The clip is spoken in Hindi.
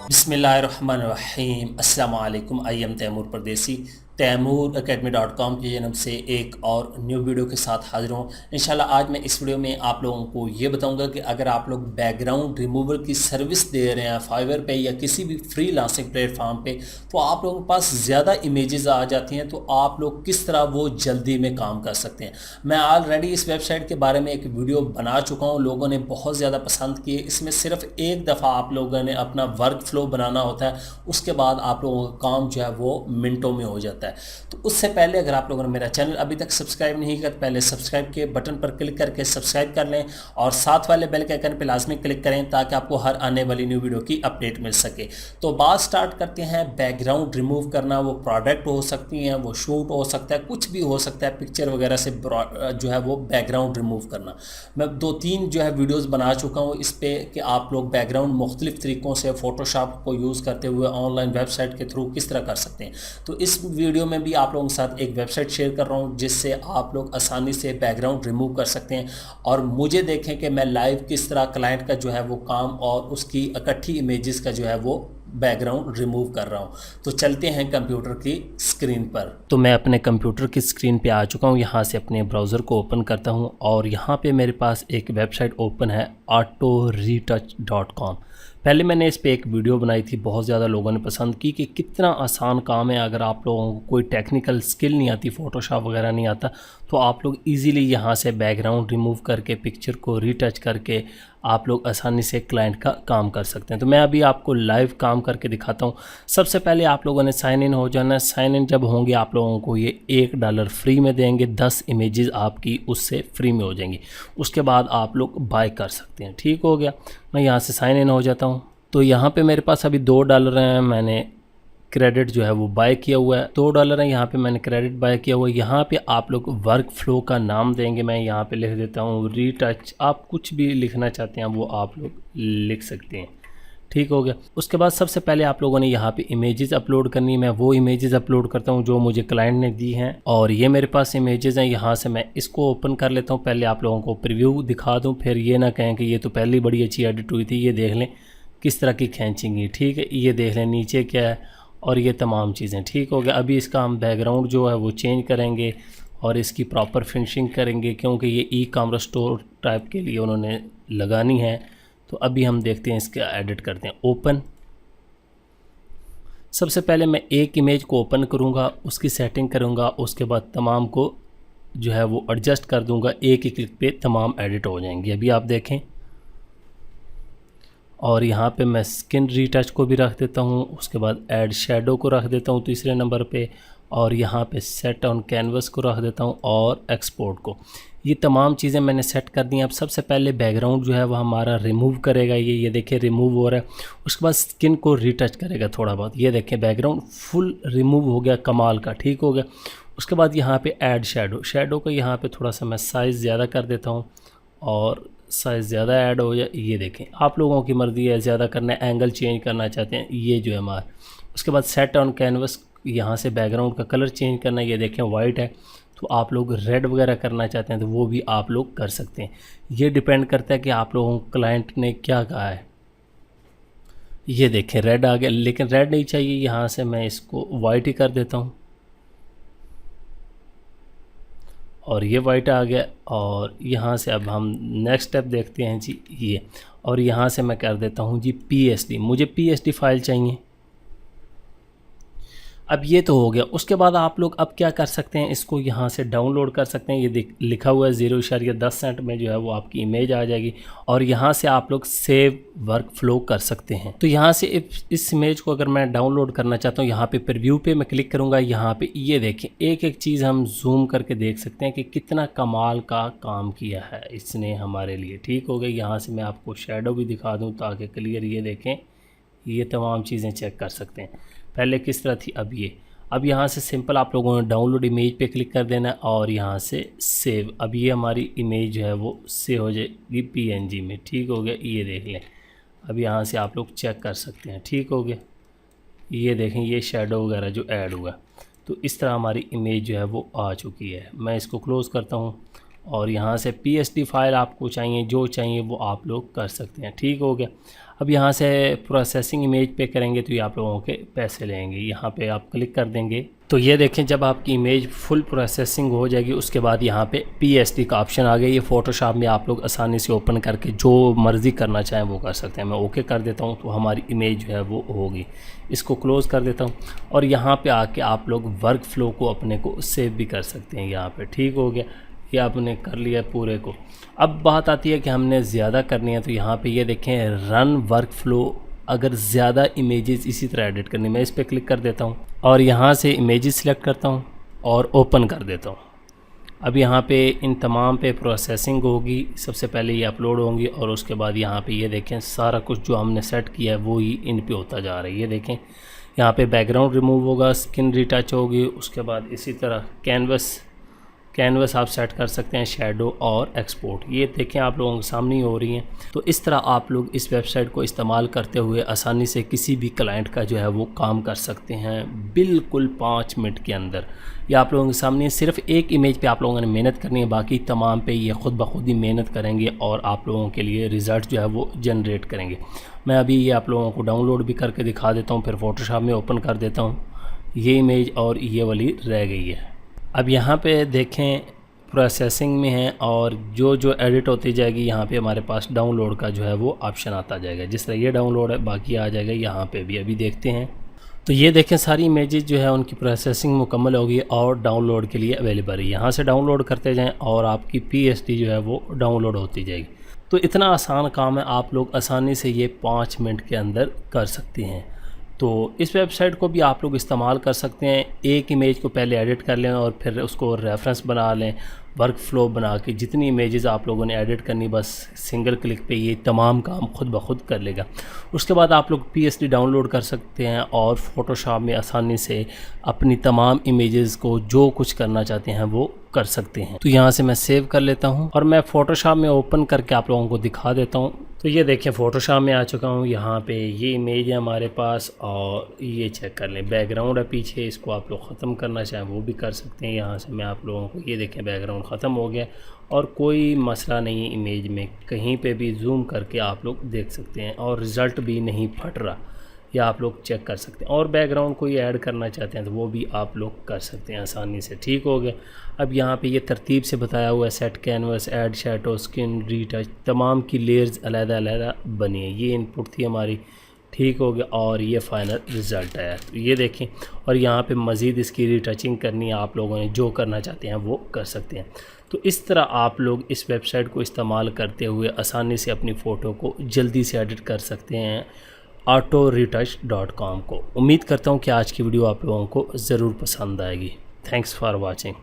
बिस्मिल्लाहिर्रहमानिर्रहीम। अस्सलाम वालेकुम। आई एम तैमूर परदेसी। तैमूरacademy.com की जन्म से एक और न्यू वीडियो के साथ हाजिर हूँ। इंशाल्लाह आज मैं इस वीडियो में आप लोगों को ये बताऊंगा कि अगर आप लोग बैकग्राउंड रिमूवल की सर्विस दे रहे हैं फाइवर पे या किसी भी फ्री लांसिंग प्लेटफॉर्म पे, तो आप लोगों के पास ज़्यादा इमेजेस आ जाती हैं, तो आप लोग किस तरह वो जल्दी में काम कर सकते हैं। मैं ऑलरेडी इस वेबसाइट के बारे में एक वीडियो बना चुका हूँ, लोगों ने बहुत ज़्यादा पसंद किए। इसमें सिर्फ एक दफ़ा आप लोगों ने अपना वर्क फ्लो बनाना होता है, उसके बाद आप लोगों का काम जो है वो मिनटों में हो जाता है। तो उससे पहले अगर आप लोगों ने मेरा चैनल अभी तक सब्सक्राइब नहीं किया, पहले सब्सक्राइब के बटन पर क्लिक करके सब्सक्राइब कर लें और साथ वाले बेल के आइकन पर लाजमी क्लिक करें ताकि आपको हर आने वाली न्यू वीडियो की अपडेट मिल सके। तो बात स्टार्ट करते हैं। बैकग्राउंड रिमूव करना, वो प्रोडक्ट हो सकती हैं, वो शूट हो सकता है, कुछ भी हो सकता है, पिक्चर वगैरह से जो है वो बैकग्राउंड रिमूव करना। मैं 2-3 जो है वीडियोस बना चुका हूँ इस पे कि आप लोग बैकग्राउंड मुख्तलिफ तरीक़ों से फ़ोटोशॉप को यूज़ करते हुए ऑनलाइन वेबसाइट के थ्रू किस तरह कर सकते हैं। तो इस वीडियो में भी आप लोगों के साथ एक वेबसाइट शेयर कर रहा हूँ जिससे आप लोग आसानी से बैकग्राउंड रिमूव कर सकते हैं और मुझे देखें कि मैं लाइव किस तरह क्लाइंट का जो है वो काम और उसकी इकट्ठी इमेजेस का जो है वो बैकग्राउंड रिमूव कर रहा हूँ। तो चलते हैं कंप्यूटर की स्क्रीन पर। तो मैं अपने कंप्यूटर की स्क्रीन पे आ चुका हूँ। यहाँ से अपने ब्राउज़र को ओपन करता हूँ और यहाँ पे मेरे पास एक वेबसाइट ओपन है autoretouch.com। पहले मैंने इस पे एक वीडियो बनाई थी, बहुत ज़्यादा लोगों ने पसंद की कि कितना आसान काम है। अगर आप लोगों को कोई टेक्निकल स्किल नहीं आती, फ़ोटोशॉप वगैरह नहीं आता, तो आप लोग इजीली यहाँ से बैकग्राउंड रिमूव करके पिक्चर को रीटच करके आप लोग आसानी से क्लाइंट का काम कर सकते हैं। तो मैं अभी आपको लाइव काम करके दिखाता हूँ। सबसे पहले आप लोगों ने साइन इन हो जाना है। साइन इन जब होंगे आप लोगों को ये $1 फ्री में देंगे, 10 इमेजेस आपकी उससे फ्री में हो जाएंगी। उसके बाद आप लोग बाय कर सकते हैं। ठीक हो गया, मैं यहाँ से साइन इन हो जाता हूँ। तो यहाँ पे मेरे पास अभी $2 हैं, मैंने क्रेडिट जो है वो बाय किया हुआ है। $2 है, यहाँ पे मैंने क्रेडिट बाय किया हुआ है। यहाँ पे आप लोग वर्क फ्लो का नाम देंगे, मैं यहाँ पे लिख देता हूँ रीटच। आप कुछ भी लिखना चाहते हैं वो आप लोग लिख सकते हैं। ठीक हो गया। उसके बाद सबसे पहले आप लोगों ने यहाँ पे इमेजेस अपलोड करनी है। मैं वो इमेजेस अपलोड करता हूँ जो मुझे क्लाइंट ने दी हैं और ये मेरे पास इमेजेस हैं। यहाँ से मैं इसको ओपन कर लेता हूँ। पहले आप लोगों को प्रीव्यू दिखा दूँ, फिर ये ना कहें कि ये तो पहले बड़ी अच्छी एडिट हुई थी। ये देख लें किस तरह की खींचेंगी। ठीक है, ये देख लें नीचे क्या है और ये तमाम चीज़ें। ठीक हो गया। अभी इसका हम बैकग्राउंड जो है वो चेंज करेंगे और इसकी प्रॉपर फिनिशिंग करेंगे क्योंकि ये ई-कॉमर्स स्टोर टाइप के लिए उन्होंने लगानी है। तो अभी हम देखते हैं, इसका एडिट करते हैं। ओपन। सबसे पहले मैं एक इमेज को ओपन करूँगा, उसकी सेटिंग करूँगा, उसके बाद तमाम को जो है वो एडजस्ट कर दूँगा। एक ही क्लिक पे तमाम एडिट हो जाएंगी। अभी आप देखें। और यहाँ पे मैं स्किन रीटच को भी रख देता हूँ। उसके बाद ऐड शेडो को रख देता हूँ तीसरे नंबर पे और यहाँ पे सेट ऑन कैनवस को रख देता हूँ और एक्सपोर्ट को। ये तमाम चीज़ें मैंने सेट कर दी हैं। अब सबसे पहले बैकग्राउंड जो है वो हमारा रिमूव करेगा। ये देखिए रिमूव हो रहा है। उसके बाद स्किन को रीटच करेगा थोड़ा बहुत। ये देखें बैकग्राउंड फुल रिमूव हो गया, कमाल का। ठीक हो गया। उसके बाद यहाँ पे ऐड शेडो को यहाँ पे थोड़ा सा मैं साइज़ ज़्यादा कर देता हूँ और साइज़ ज़्यादा ऐड हो जाए। ये देखें, आप लोगों की मर्ज़ी है, ज़्यादा करना है, एंगल चेंज करना चाहते हैं, ये जो है हमारा। उसके बाद सेट ऑन कैनवस, यहाँ से बैकग्राउंड का कलर चेंज करना है। ये देखें वाइट है, तो आप लोग रेड वगैरह करना चाहते हैं तो वो भी आप लोग कर सकते हैं। ये डिपेंड करता है कि आप लोगों को क्लाइंट ने क्या कहा है। ये देखें रेड आ गया, लेकिन रेड नहीं चाहिए, यहाँ से मैं इसको वाइट ही कर देता हूँ और ये वाइट आ गया। और यहाँ से अब हम नेक्स्ट स्टेप देखते हैं जी ये। और यहाँ से मैं कर देता हूँ जी PSD। मुझे PSD फाइल चाहिए। अब ये तो हो गया। उसके बाद आप लोग अब क्या कर सकते हैं, इसको यहाँ से डाउनलोड कर सकते हैं। ये लिखा हुआ है 0.10 सेंट में जो है वो आपकी इमेज आ जाएगी और यहाँ से आप लोग सेव वर्क फ्लो कर सकते हैं। तो यहाँ से इस इमेज को अगर मैं डाउनलोड करना चाहता हूँ, यहाँ पे प्रीव्यू पे मैं क्लिक करूँगा। यहाँ पे ये देखें, एक एक चीज़ हम जूम करके देख सकते हैं कि कितना कमाल का काम किया है इसने हमारे लिए। ठीक हो गया। यहाँ से मैं आपको शेडो भी दिखा दूँ ताकि क्लियर ये देखें, ये तमाम चीज़ें चेक कर सकते हैं। पहले किस तरह थी, अब ये। अब यहाँ से सिंपल आप लोगों ने डाउनलोड इमेज पे क्लिक कर देना और यहाँ से सेव। अब ये हमारी इमेज जो है वो सेव हो जाएगी PNG में। ठीक हो गया। ये देख लें। अब यहाँ से आप लोग चेक कर सकते हैं। ठीक हो गया। ये देखें, ये शेडो वगैरह जो ऐड हुआ, तो इस तरह हमारी इमेज जो है वो आ चुकी है। मैं इसको क्लोज़ करता हूँ और यहाँ से PSD फाइल आपको चाहिए, जो चाहिए वो आप लोग कर सकते हैं। ठीक हो गया। अब यहाँ से प्रोसेसिंग इमेज पे करेंगे तो ये आप लोगों के पैसे लेंगे। यहाँ पे आप क्लिक कर देंगे तो ये देखें जब आपकी इमेज फुल प्रोसेसिंग हो जाएगी उसके बाद यहाँ पे PSD का ऑप्शन आ गया। ये फ़ोटोशॉप में आप लोग आसानी से ओपन करके जो मर्ज़ी करना चाहें वो कर सकते हैं। मैं ओके कर देता हूँ तो हमारी इमेज जो है वो होगी। इसको क्लोज़ कर देता हूँ और यहाँ पे आके आप लोग वर्क फ्लो को अपने को सेव भी कर सकते हैं। यहाँ पे ठीक हो गया, ये आपने कर लिया पूरे को। अब बात आती है कि हमने ज़्यादा करनी है तो यहाँ पे ये देखें रन वर्क फ्लो, अगर ज़्यादा इमेजेस इसी तरह एडिट करनी, मैं इस पर क्लिक कर देता हूँ और यहाँ से इमेजेस सिलेक्ट करता हूँ और ओपन कर देता हूँ। अब यहाँ पे इन तमाम पे प्रोसेसिंग होगी। सबसे पहले ये अपलोड होंगी और उसके बाद यहाँ पे ये देखें सारा कुछ जो हमने सेट किया है वो ही इन पे होता जा रहा है। ये देखें यहाँ पे बैकग्राउंड रिमूव होगा, स्किन रिटच होगी, उसके बाद इसी तरह कैनवस आप सेट कर सकते हैं, शैडो और एक्सपोर्ट। ये देखें आप लोगों के सामने ही हो रही हैं। तो इस तरह आप लोग इस वेबसाइट को इस्तेमाल करते हुए आसानी से किसी भी क्लाइंट का जो है वो काम कर सकते हैं बिल्कुल 5 मिनट के अंदर। ये आप लोगों के सामने सिर्फ एक इमेज पे आप लोगों ने मेहनत करनी है, बाकी तमाम पे ये ख़ुद ब खुद ही मेहनत करेंगे और आप लोगों के लिए रिज़ल्ट जो है वो जनरेट करेंगे। मैं अभी ये आप लोगों को डाउनलोड भी करके दिखा देता हूँ, फिर फ़ोटोशॉप में ओपन कर देता हूँ। ये इमेज और ये वाली रह गई है। अब यहाँ पे देखें प्रोसेसिंग में है और जो जो एडिट होती जाएगी यहाँ पे हमारे पास डाउनलोड का जो है वो ऑप्शन आता जाएगा। जिस तरह ये डाउनलोड है बाकी आ जाएगा यहाँ पे भी। अभी देखते हैं तो ये देखें सारी इमेजेस जो है उनकी प्रोसेसिंग मुकम्मल होगी और डाउनलोड के लिए अवेलेबल है। यहाँ से डाउनलोड करते जाएँ और आपकी PSD जो है वो डाउनलोड होती जाएगी। तो इतना आसान काम है, आप लोग आसानी से ये 5 मिनट के अंदर कर सकते हैं। तो इस वेबसाइट को भी आप लोग इस्तेमाल कर सकते हैं। एक इमेज को पहले एडिट कर लें और फिर उसको रेफरेंस बना लें, वर्क फ्लो बना के जितनी इमेजेस आप लोगों ने एडिट करनी बस सिंगल क्लिक पे ये तमाम काम खुद ब खुद कर लेगा। उसके बाद आप लोग PSD डाउनलोड कर सकते हैं और फ़ोटोशॉप में आसानी से अपनी तमाम इमेजेस को जो कुछ करना चाहते हैं वो कर सकते हैं। तो यहाँ से मैं सेव कर लेता हूँ और मैं फ़ोटोशॉप में ओपन करके आप लोगों को दिखा देता हूँ। तो ये देखें फ़ोटोशॉप में आ चुका हूँ। यहाँ पे ये इमेज है हमारे पास और ये चेक कर लें, बैकग्राउंड है पीछे, इसको आप लोग ख़त्म करना चाहें वो भी कर सकते हैं। यहाँ से मैं आप लोगों को ये देखें बैकग्राउंड ख़त्म हो गया और कोई मसला नहीं, इमेज में कहीं पे भी जूम करके आप लोग देख सकते हैं और रिज़ल्ट भी नहीं फट रहा, या आप लोग चेक कर सकते हैं। और बैकग्राउंड कोई ऐड करना चाहते हैं तो वो भी आप लोग कर सकते हैं आसानी से। ठीक हो गया। अब यहाँ पे ये तरतीब से बताया हुआ है, set canvas, add shadow, skin retouch, तमाम की लेयर्स अलग-अलग बनी है। ये इनपुट थी हमारी। ठीक हो गया और ये फ़ाइनल रिज़ल्ट आया। तो ये देखें और यहाँ पे मज़ीद इसकी रीटचिंग करनी है, आप लोगों ने जो करना चाहते हैं वो कर सकते हैं। तो इस तरह आप लोग इस वेबसाइट को इस्तेमाल करते हुए आसानी से अपनी फ़ोटो को जल्दी से एडिट कर सकते हैं autoretouch.com को। उम्मीद करता हूँ कि आज की वीडियो आप लोगों को ज़रूर पसंद आएगी। Thanks for watching.